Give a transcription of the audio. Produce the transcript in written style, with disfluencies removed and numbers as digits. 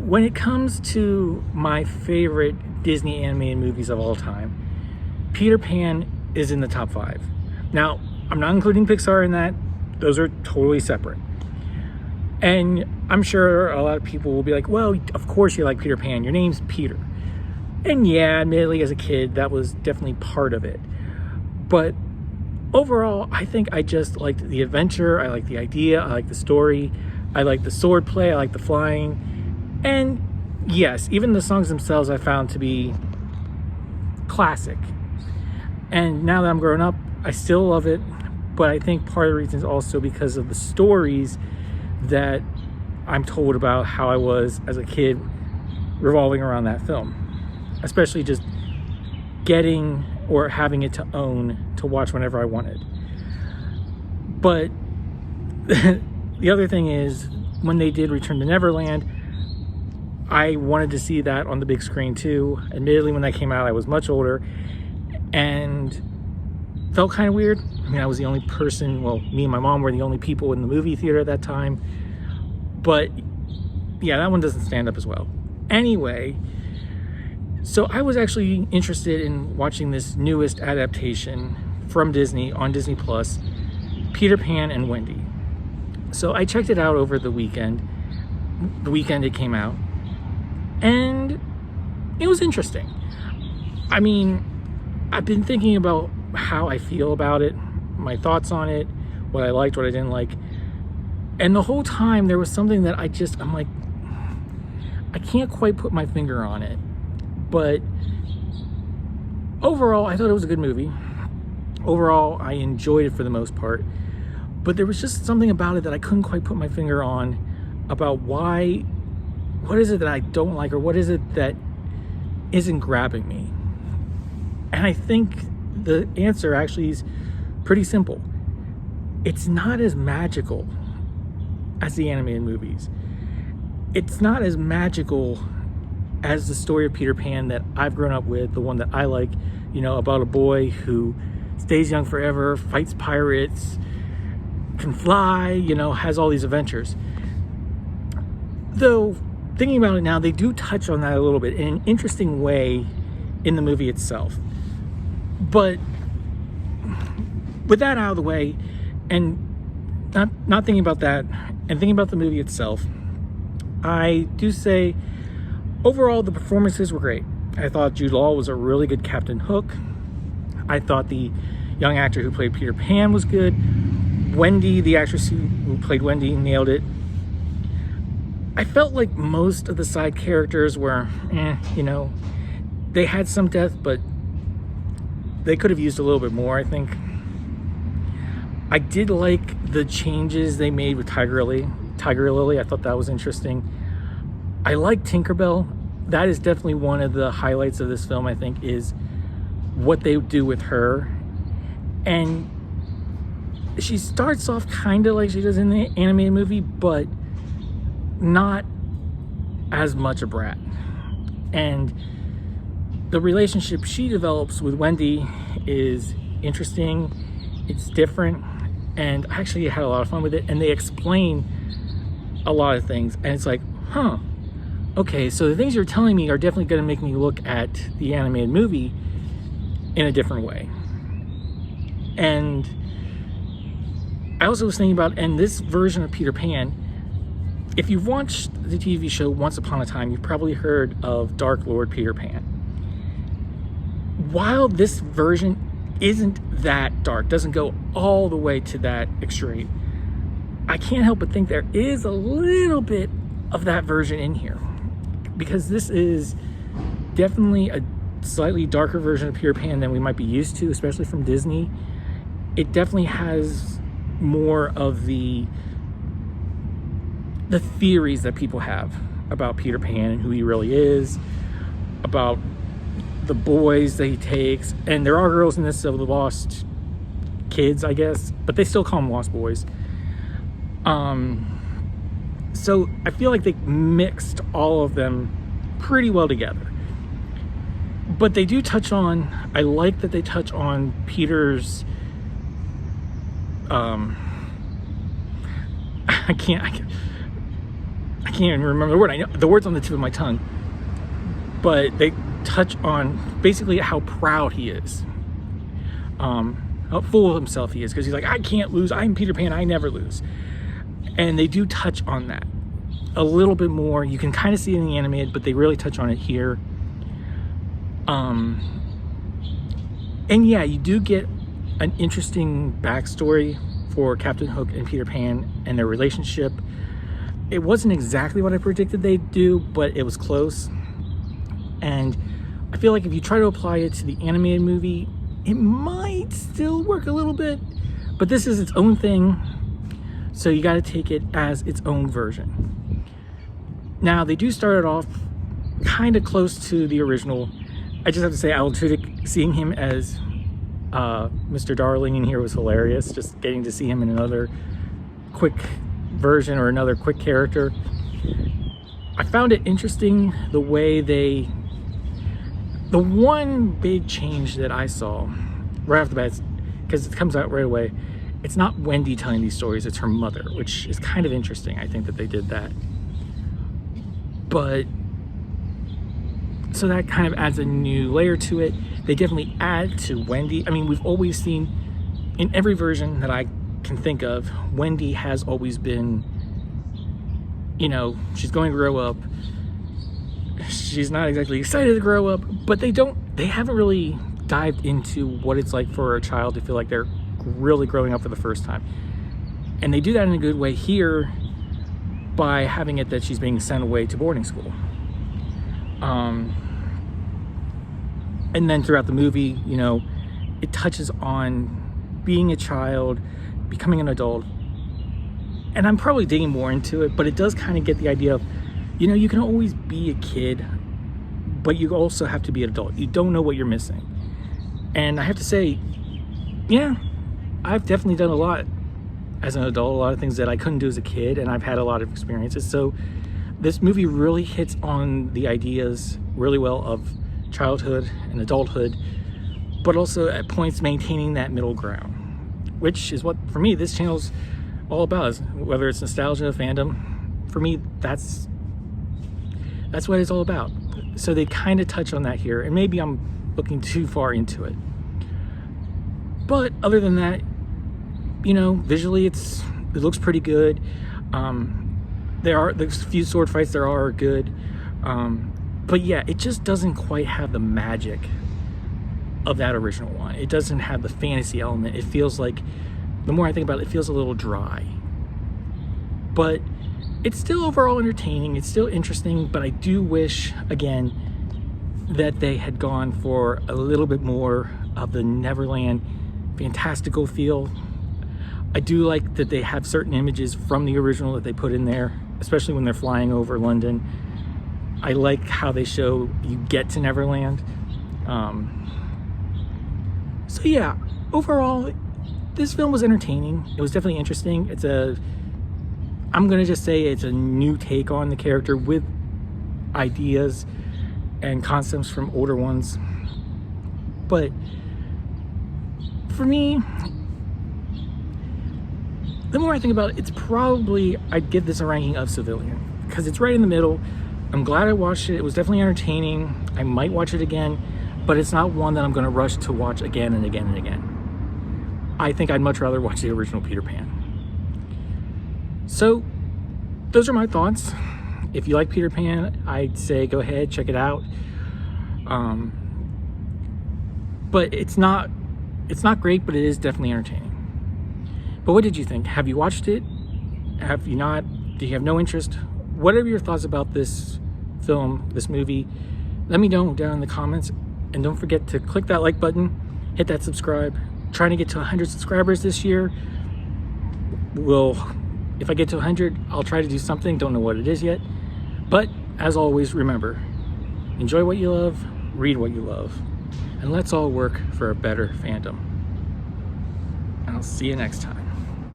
when it comes to my favorite Disney animated movies of all time, Peter Pan is in the top 5. Now, I'm not including Pixar in that. Those are totally separate. And I'm sure a lot of people will be like, well, of course you like Peter Pan. Your name's Peter. And yeah, admittedly, as a kid, that was definitely part of it. But overall, I think I just liked the adventure. I liked the idea. I liked the story. I liked the sword play. I liked the flying. And yes, even the songs themselves I found to be classic. And now that I'm grown up, I still love it. But I think part of the reason is also because of the stories that I'm told about how I was as a kid revolving around that film. Especially just getting or having it to own to watch whenever I wanted. But the other thing is, when they did Return to Neverland, I wanted to see that on the big screen too. Admittedly, when that came out, I was much older and felt kind of weird. I mean, I was the only person, well, me and my mom were the only people in the movie theater at that time. But yeah, that one doesn't stand up as well. Anyway, so I was actually interested in watching this newest adaptation from Disney on Disney Plus, Peter Pan and Wendy. So I checked it out over the weekend it came out, and it was interesting. I mean, I've been thinking about how I feel about it, my thoughts on it, what I liked, what I didn't like. And the whole time there was something that I'm like, I can't quite put my finger on it. But overall, I thought it was a good movie. Overall, I enjoyed it for the most part. But there was just something about it that I couldn't quite put my finger on about what is it that I don't like, or what is it that isn't grabbing me? And I think the answer actually is pretty simple. It's not as magical as the animated movies. It's not as magical as the story of Peter Pan that I've grown up with, the one that I like, about a boy who stays young forever, fights pirates, can fly, has all these adventures. Though, thinking about it now, they do touch on that a little bit in an interesting way in the movie itself. But with that out of the way, and not thinking about that, and thinking about the movie itself, I do say, overall, the performances were great. I thought Jude Law was a really good Captain Hook. I thought the young actor who played Peter Pan was good. Wendy, the actress who played Wendy, nailed it. I felt like most of the side characters were, they had some depth, but they could have used a little bit more, I think. I did like the changes they made with Tiger Lily. I thought that was interesting. I like Tinkerbell. That is definitely one of the highlights of this film, I think, is what they do with her. And she starts off kind of like she does in the animated movie, but not as much a brat. And the relationship she develops with Wendy is interesting. It's different. And I actually had a lot of fun with it. And they explain a lot of things. And it's like, okay, so the things you're telling me are definitely going to make me look at the animated movie in a different way. And I also was thinking about, and this version of Peter Pan, if you've watched the TV show Once Upon a Time, you've probably heard of Dark Lord Peter Pan. While this version isn't that dark, doesn't go all the way to that extreme, I can't help but think there is a little bit of that version in here, because this is definitely a slightly darker version of Peter Pan than we might be used to, especially from Disney. It definitely has more of the theories that people have about Peter Pan and who he really is, about the boys that he takes. And there are girls in this, so the lost kids, I guess, but they still call them lost boys. So I feel like they mixed all of them pretty well together. But they do touch on, I like that they touch on Peter's, I can't even remember the word. I know the word's on the tip of my tongue, but they touch on basically how proud he is, how full of himself he is, because he's like, I can't lose. I'm Peter Pan. I never lose. And they do touch on that a little bit more. You can kind of see it in the animated, but they really touch on it here. And yeah, you do get an interesting backstory for Captain Hook and Peter Pan and their relationship. It wasn't exactly what I predicted they'd do, but it was close. And I feel like if you try to apply it to the animated movie, it might still work a little bit, but this is its own thing, so you got to take it as its own version. Now, they do start it off kind of close to the original. I just have to say, Alan Tudyk, seeing him as Mr. Darling in here was hilarious. Just getting to see him in another quick version or another quick character. I found it interesting the way the one big change that I saw right off the bat, because it comes out right away, it's not Wendy telling these stories, it's her mother, which is kind of interesting. I think that they did that. But so that kind of adds a new layer to it. They definitely add to Wendy. I mean, we've always seen in every version that I can think of, Wendy has always been, you know, she's going to grow up. She's not exactly excited to grow up, but they haven't really dived into what it's like for a child to feel like they're really growing up for the first time. And they do that in a good way here by having it that she's being sent away to boarding school. And then throughout the movie, you know, it touches on being a child, becoming an adult. And I'm probably digging more into it, but it does kind of get the idea of, you know, you can always be a kid, but you also have to be an adult. You don't know what you're missing. And I have to say, yeah, I've definitely done a lot as an adult, a lot of things that I couldn't do as a kid, and I've had a lot of experiences. So this movie really hits on the ideas really well of childhood and adulthood, but also at points maintaining that middle ground, which is what, for me, this channel's all about. Is whether it's nostalgia, fandom, for me, that's what it's all about. So they kind of touch on that here, and maybe I'm looking too far into it. But other than that, you know, visually it looks pretty good. There's a few sword fights there are good. But yeah, it just doesn't quite have the magic of that original one. It doesn't have the fantasy element. It feels like, the more I think about it, it feels a little dry. But it's still overall entertaining. It's still interesting, but I do wish, again, that they had gone for a little bit more of the Neverland fantastical feel. I do like that they have certain images from the original that they put in there, especially when they're flying over London. I like how they show you get to Neverland. So yeah, overall, this film was entertaining. It was definitely interesting. I'm gonna just say it's a new take on the character with ideas and concepts from older ones. But for me, the more I think about it, it's probably, I'd give this a ranking of civilian, because it's right in the middle. I'm glad I watched it. It was definitely entertaining. I might watch it again, but it's not one that I'm gonna rush to watch again and again and again. I think I'd much rather watch the original Peter Pan. So those are my thoughts. If you like Peter Pan, I'd say go ahead, check it out. But it's not great, but it is definitely entertaining. But what did you think? Have you watched it? Have you not? Do you have no interest? What are your thoughts about this film, this movie? Let me know down in the comments. And don't forget to click that like button, hit that subscribe. Trying to get to 100 subscribers this year. If I get to 100, I'll try to do something. Don't know what it is yet. But as always, remember, enjoy what you love, read what you love, and let's all work for a better fandom. And I'll see you next time.